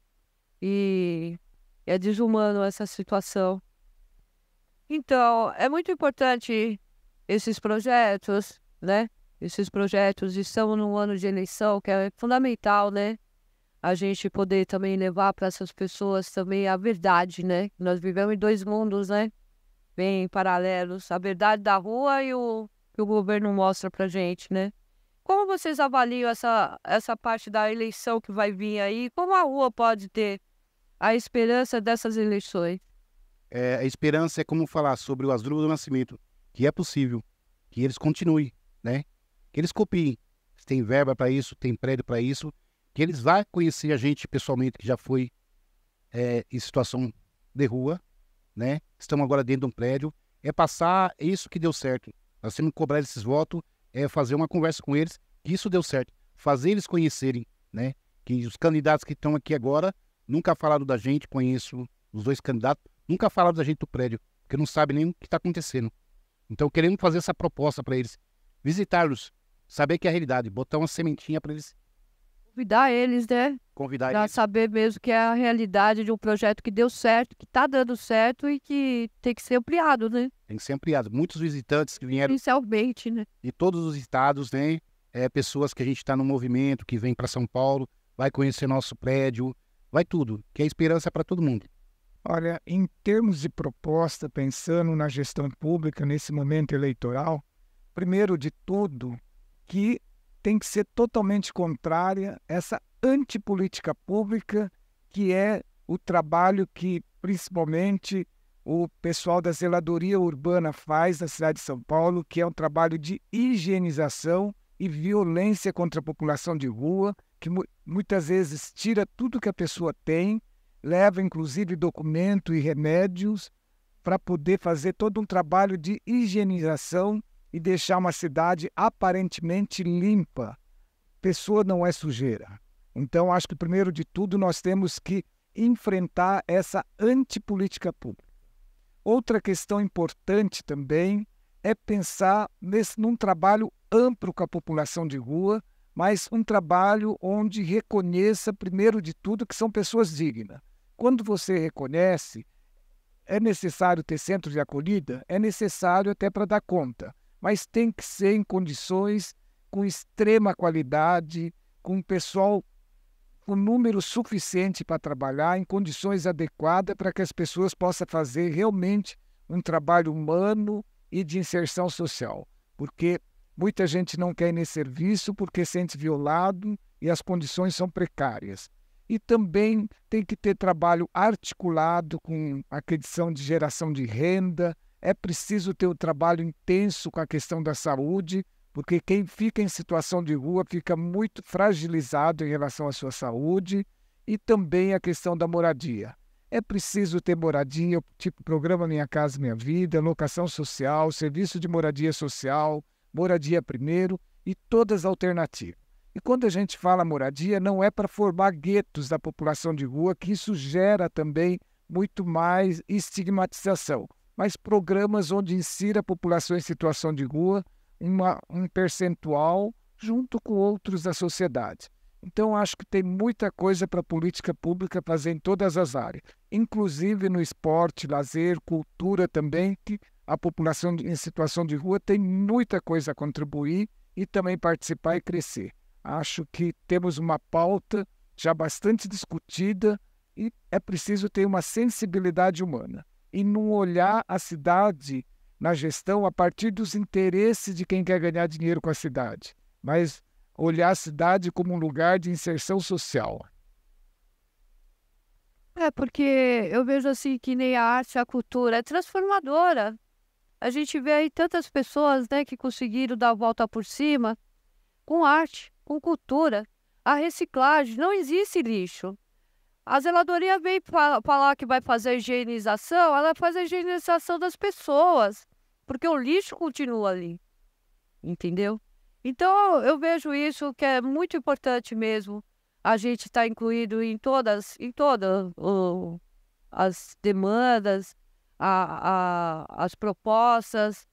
e é desumano essa situação. Então, é muito importante esses projetos, né? Esses projetos, estamos num ano de eleição que é fundamental, né? A gente poder também levar para essas pessoas também a verdade, né? Nós vivemos em dois mundos, né? Bem paralelos, a verdade da rua e o que o governo mostra pra gente, né? Como vocês avaliam essa parte da eleição que vai vir aí? Como a rua pode ter a esperança dessas eleições? A esperança é como falar sobre o Asdrubal do Nascimento, que é possível, que eles continuem, né? Que eles copiem. Se tem verba para isso, tem prédio para isso, que eles vão conhecer a gente pessoalmente, que já foi em situação de rua, né? Estamos agora dentro de um prédio. É passar isso que deu certo. Nós temos que cobrar esses votos, fazer uma conversa com eles, que isso deu certo. Fazer eles conhecerem, né? Que os candidatos que estão aqui agora nunca falaram da gente, conheço os dois candidatos, nunca falaram da gente do prédio, porque não sabem nem o que está acontecendo. Então queremos fazer essa proposta para eles, visitá-los, saber que é a realidade, botar uma sementinha para eles. Convidar eles, né? Convidar Para eles. saber mesmo que é a realidade de um projeto que deu certo, que está dando certo e que tem que ser ampliado, né? Tem que ser ampliado. Muitos visitantes que vieram Inicialmente, né? de todos os estados, né? Pessoas que a gente está no movimento, que vem para São Paulo, vai conhecer nosso prédio, vai tudo, que é esperança para todo mundo. Olha, em termos de proposta, pensando na gestão pública nesse momento eleitoral, primeiro de tudo, que tem que ser totalmente contrária a essa antipolítica pública, que é o trabalho que, principalmente, o pessoal da zeladoria urbana faz na cidade de São Paulo, que é um trabalho de higienização e violência contra a população de rua, que muitas vezes tira tudo que a pessoa tem, leva inclusive documento e remédios para poder fazer todo um trabalho de higienização e deixar uma cidade aparentemente limpa. Pessoa não é sujeira. Então, acho que, primeiro de tudo, nós temos que enfrentar essa antipolítica pública. Outra questão importante também é pensar num trabalho amplo com a população de rua, mas um trabalho onde reconheça, primeiro de tudo, que são pessoas dignas. Quando você reconhece, é necessário ter centro de acolhida? É necessário até para dar conta, mas tem que ser em condições com extrema qualidade, com pessoal com número suficiente para trabalhar, em condições adequadas para que as pessoas possam fazer realmente um trabalho humano e de inserção social. Porque muita gente não quer ir nesse serviço porque se sente violado e as condições são precárias. E também tem que ter trabalho articulado com a questão de geração de renda. É preciso ter um trabalho intenso com a questão da saúde, porque quem fica em situação de rua fica muito fragilizado em relação à sua saúde, e também a questão da moradia. É preciso ter moradia, tipo programa Minha Casa Minha Vida, locação social, serviço de moradia social, moradia primeiro e todas as alternativas. E quando a gente fala moradia, não é para formar guetos da população de rua, que isso gera também muito mais estigmatização, mas programas onde insira a população em situação de rua, um percentual junto com outros da sociedade. Então, acho que tem muita coisa para a política pública fazer em todas as áreas, inclusive no esporte, lazer, cultura também, que a população em situação de rua tem muita coisa a contribuir e também participar e crescer. Acho que temos uma pauta já bastante discutida e é preciso ter uma sensibilidade humana e não olhar a cidade na gestão a partir dos interesses de quem quer ganhar dinheiro com a cidade, mas olhar a cidade como um lugar de inserção social. Porque eu vejo assim que nem a arte, a cultura é transformadora. A gente vê aí tantas pessoas, né, que conseguiram dar a volta por cima com arte, com cultura. A reciclagem, não existe lixo. A zeladoria vem falar que vai fazer a higienização, ela faz a higienização das pessoas, porque o lixo continua ali, entendeu? Então eu vejo isso que é muito importante mesmo, a gente estar incluído em todas as demandas, as propostas,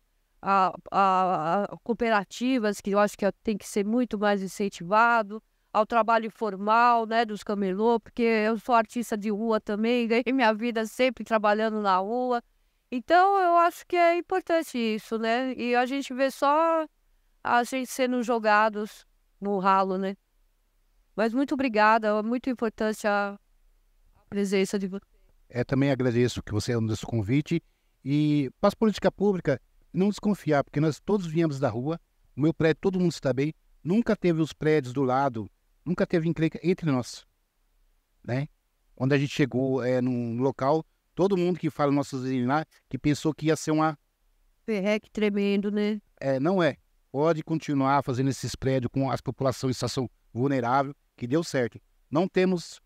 cooperativas, que eu acho que tem que ser muito mais incentivado, ao trabalho formal, né, dos camelô, porque eu sou artista de rua também, ganhei minha vida sempre trabalhando na rua. Então, eu acho que é importante isso, né? E a gente vê só a gente sendo jogados no ralo, né? Mas muito obrigada, é muito importante a presença de você. Também agradeço que você nos convite e para as políticas públicas, não desconfiar, porque nós todos viemos da rua, o meu prédio, todo mundo está bem, nunca teve os prédios do lado, nunca teve encrenca entre nós, né? Quando a gente chegou num local, todo mundo que fala nossos vizinhos lá, que pensou que ia ser uma... Perreque tremendo, né? Não é. Pode continuar fazendo esses prédios com as populações em situação vulnerável, que deu certo. Não temos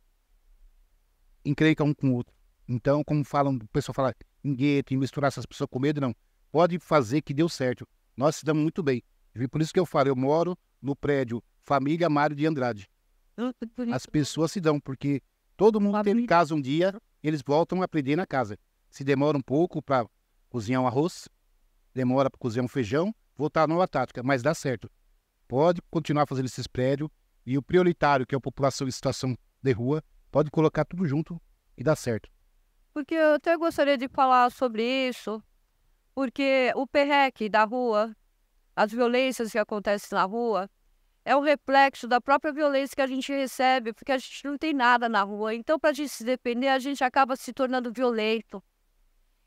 encrenca um com o outro. Então, como falam, o pessoal fala em gueto, em misturar essas pessoas com medo, não. Pode fazer que deu certo. Nós se damos muito bem. E por isso que eu falo, eu moro no prédio Família Mário de Andrade. As pessoas se dão, porque todo mundo teve casa um dia, eles voltam a aprender na casa. Se demora um pouco para cozinhar um arroz, demora para cozinhar um feijão, voltar a nova tática, mas dá certo. Pode continuar fazendo esses prédios e o prioritário, que é a população em situação de rua, pode colocar tudo junto e dá certo. Porque eu até gostaria de falar sobre isso, porque o perreque da rua, as violências que acontecem na rua, é um reflexo da própria violência que a gente recebe, porque a gente não tem nada na rua. Então, para a gente se defender, a gente acaba se tornando violento.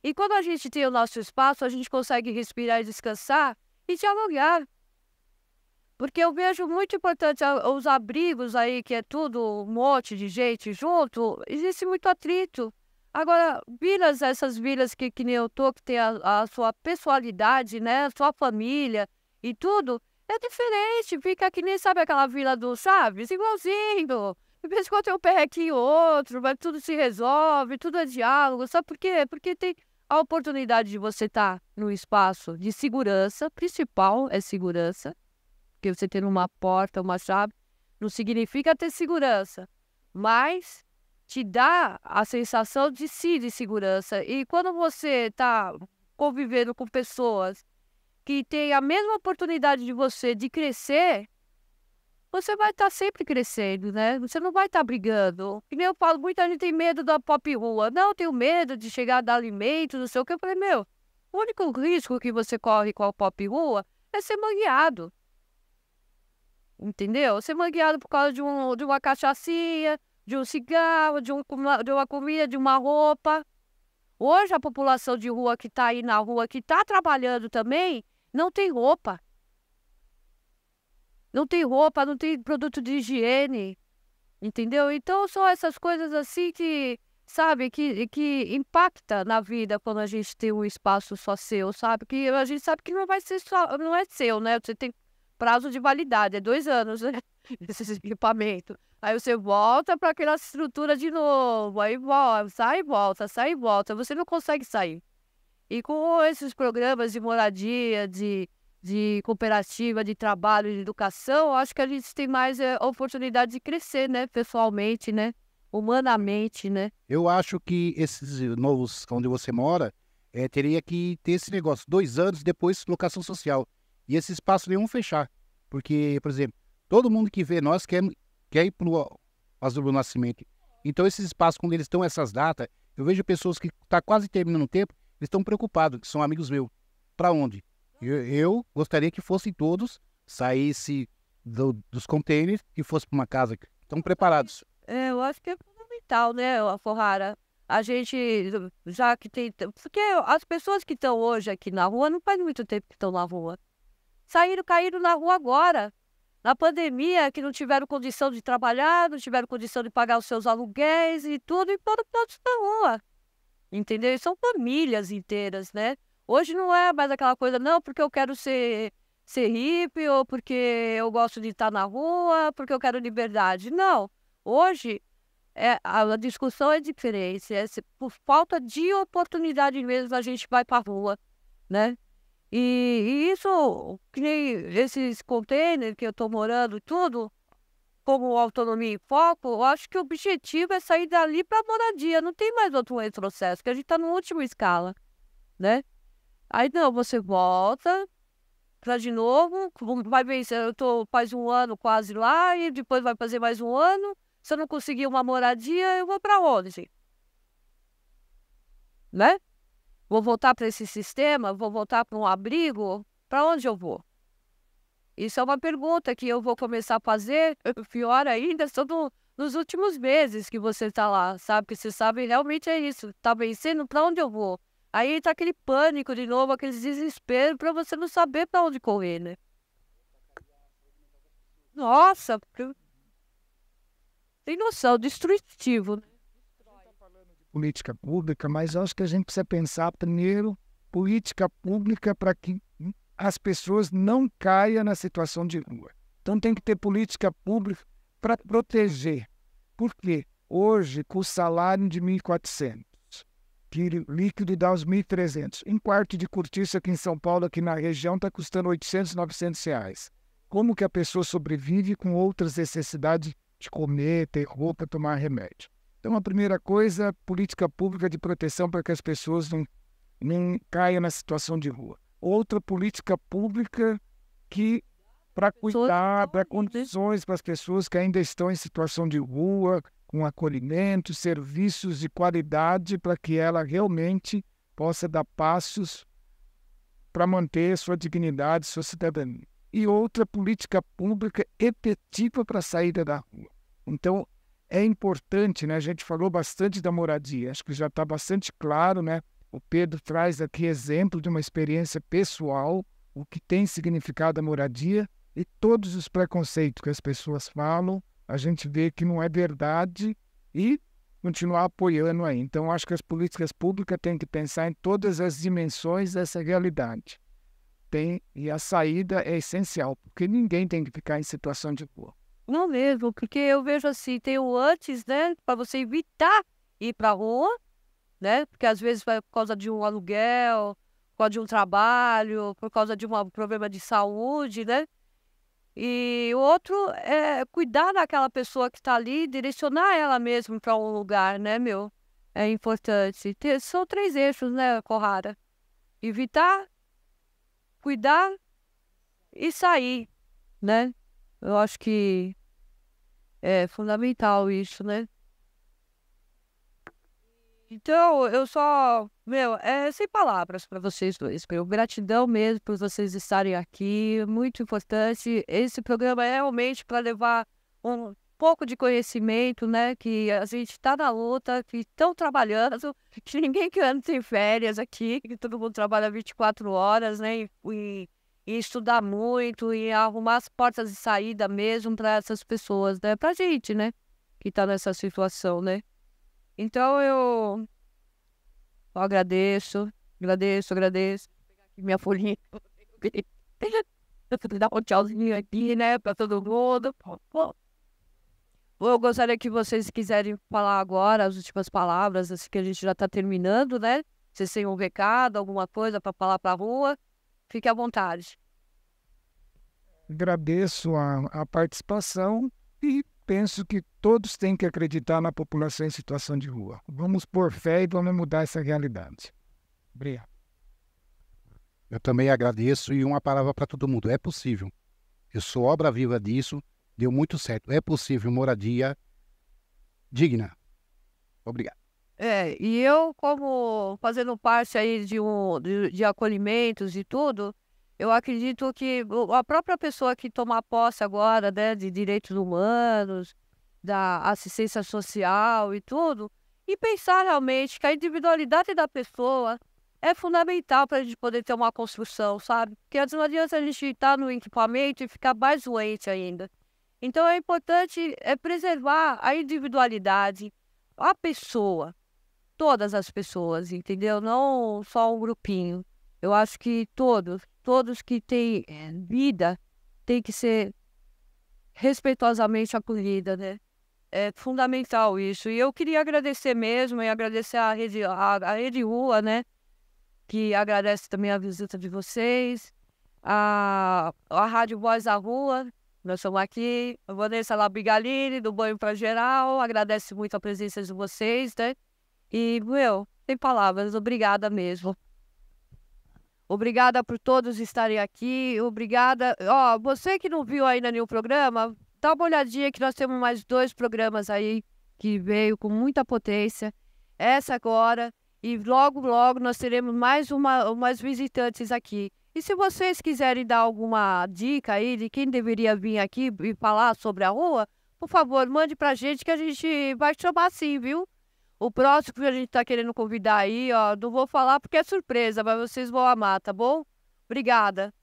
E quando a gente tem o nosso espaço, a gente consegue respirar e descansar e dialogar. Porque eu vejo muito importante os abrigos aí, que é tudo um monte de gente junto, existe muito atrito. Agora, essas vilas que nem eu tô, que tem a sua pessoalidade, né, a sua família e tudo, é diferente, fica que nem, sabe aquela vila do Chaves? Igualzinho. De vez em quando tem um perrequinho outro, mas tudo se resolve, tudo é diálogo. Sabe por quê? Porque tem a oportunidade de você estar num espaço de segurança, principal é segurança, porque você ter uma porta, uma chave, não significa ter segurança, mas te dá a sensação de segurança. E quando você está convivendo com pessoas que têm a mesma oportunidade de você de crescer, você vai estar sempre crescendo, né? Você não vai estar brigando. E nem eu falo, muita gente tem medo da pop rua. Não, eu tenho medo de chegar a dar alimento, não sei o que. Eu falei, meu, o único risco que você corre com a pop rua é ser mangueado. Entendeu? Ser mangueado por causa de uma cachaçinha, de um cigarro, de uma comida, de uma roupa. Hoje a população de rua que está aí na rua, que está trabalhando também, não tem roupa. Não tem roupa, não tem produto de higiene, entendeu? Então são essas coisas assim que, sabe, que impacta na vida quando a gente tem um espaço só seu, sabe? Que a gente sabe que não vai ser só, não é seu, né? Você tem prazo de validade, é 2 anos, né? Esse equipamento. Aí você volta para aquela estrutura de novo, aí volta, sai e volta, sai e volta. Você não consegue sair. E com esses programas de moradia, de cooperativa, de trabalho, de educação, eu acho que a gente tem mais oportunidade de crescer, né? Pessoalmente, né? Humanamente, né? Eu acho que esses novos, onde você mora, teria que ter esse negócio, 2 anos, depois locação social. E esse espaço nenhum fechar. Porque, por exemplo, todo mundo que vê nós quer ir para o Azul do Nascimento. Então, esses espaços, quando eles estão essas datas, eu vejo pessoas que estão quase terminando o tempo, eles estão preocupados, que são amigos meus. Para onde? Eu gostaria que fossem todos, saísse dos containers e fosse para uma casa. Estão preparados. Eu acho que é fundamental, né, Forrara? A gente, já que tem... Porque as pessoas que estão hoje aqui na rua, não faz muito tempo que estão na rua. Caíram na rua agora. na pandemia, que não tiveram condição de trabalhar, não tiveram condição de pagar os seus aluguéis e tudo, e foram todos na rua, entendeu? E são famílias inteiras, né? Hoje não é mais aquela coisa, não, porque eu quero ser hippie, ou porque eu gosto de estar na rua, porque eu quero liberdade. Não. Hoje, a discussão é diferente. Por falta de oportunidade mesmo, a gente vai para a rua, né? E isso, que nem esses containers que eu estou morando, tudo, como autonomia em foco, eu acho que o objetivo é sair dali para moradia. Não tem mais outro retrocesso, que a gente está no último escala, né? Aí não, você volta para de novo, vai vencer, faz um ano quase lá, e depois vai fazer mais um ano. Se eu não conseguir uma moradia, eu vou para onde? Né? Vou voltar para esse sistema? Vou voltar para um abrigo? Para onde eu vou? Isso é uma pergunta que eu vou começar a fazer, pior ainda, só nos últimos meses que você está lá, sabe? Que você sabe, realmente é isso. Está vencendo, para onde eu vou? Aí tá aquele pânico de novo, aquele desespero para você não saber para onde correr, né? Nossa, tem noção, destrutivo, né? Política pública, mas eu acho que a gente precisa pensar primeiro política pública para que as pessoas não caiam na situação de rua. Então tem que ter política pública para proteger. Por quê? Hoje, com o salário de 1.400, que líquido dá os 1.300, em quarto de cortiço aqui em São Paulo, aqui na região, está custando 800, 900 reais. Como que a pessoa sobrevive com outras necessidades de comer, ter roupa, tomar remédio? Então, a primeira coisa, política pública de proteção para que as pessoas não caiam na situação de rua. Outra política pública que para cuidar, para condições para as pessoas que ainda estão em situação de rua, com acolhimento, serviços de qualidade, para que ela realmente possa dar passos para manter sua dignidade, sua cidadania. E outra política pública efetiva para a saída da rua. Então, é importante, né? A gente falou bastante da moradia, acho que já está bastante claro, né? O Pedro traz aqui exemplo de uma experiência pessoal, o que tem significado a moradia, e todos os preconceitos que as pessoas falam, a gente vê que não é verdade e continuar apoiando aí. Então, acho que as políticas públicas têm que pensar em todas as dimensões dessa realidade. E a saída é essencial, porque ninguém tem que ficar em situação de rua. Não mesmo, porque eu vejo assim, tem o antes, né, para você evitar ir para a rua, né, porque às vezes vai por causa de um aluguel, por causa de um trabalho, por causa de um problema de saúde, né, e o outro é cuidar daquela pessoa que está ali, direcionar ela mesmo para um lugar, né, meu, é importante. São 3 eixos, né, Corrara? Evitar, cuidar e sair, né? Eu acho que é fundamental isso, né? Então, eu só, sem palavras para vocês dois, meu. Gratidão mesmo por vocês estarem aqui, muito importante. Esse programa é realmente para levar um pouco de conhecimento, né? Que a gente está na luta, que estão trabalhando, que ninguém que anda tem férias aqui, que todo mundo trabalha 24 horas, né? E estudar muito, e arrumar as portas de saída mesmo para essas pessoas, né? Pra gente, né? Que tá nessa situação, né? Então eu agradeço. Vou pegar aqui minha folhinha. Dar um tchauzinho aqui, né? Pra todo mundo. Eu gostaria que vocês quiserem falar agora as últimas palavras, assim que a gente já tá terminando, né? Vocês têm um recado, alguma coisa para falar pra rua? Fique à vontade. Agradeço a participação e penso que todos têm que acreditar na população em situação de rua. Vamos pôr fé e vamos mudar essa realidade. Obrigado. Eu também agradeço e uma palavra para todo mundo. É possível. Eu sou obra viva disso. Deu muito certo. É possível moradia digna. Obrigado. E eu, como fazendo parte aí de acolhimentos e tudo, eu acredito que a própria pessoa que tomar posse agora, né, de direitos humanos, da assistência social e tudo, e pensar realmente que a individualidade da pessoa é fundamental para a gente poder ter uma construção, sabe? Porque não adianta a gente estar no equipamento e ficar mais doente ainda. Então é importante preservar a individualidade, a pessoa, todas as pessoas, entendeu? Não só um grupinho. Eu acho que todos que têm vida, têm que ser respeitosamente acolhida, né? É fundamental isso. E eu queria agradecer mesmo, e agradecer a Rede Rua, né? Que agradece também a visita de vocês, a Rádio Voz da Rua, nós estamos aqui, a Vanessa Labigalini, do Banho para Geral, agradece muito a presença de vocês, né? E, sem palavras, obrigada mesmo. Obrigada por todos estarem aqui, obrigada. Ó, você que não viu ainda nenhum programa, dá uma olhadinha que nós temos mais 2 programas aí que veio com muita potência. Essa agora, e logo, logo nós teremos mais umas visitantes aqui. E se vocês quiserem dar alguma dica aí de quem deveria vir aqui e falar sobre a rua, por favor, mande pra gente que a gente vai chamar sim, viu? O próximo que a gente tá querendo convidar aí, ó, não vou falar porque é surpresa, mas vocês vão amar, tá bom? Obrigada.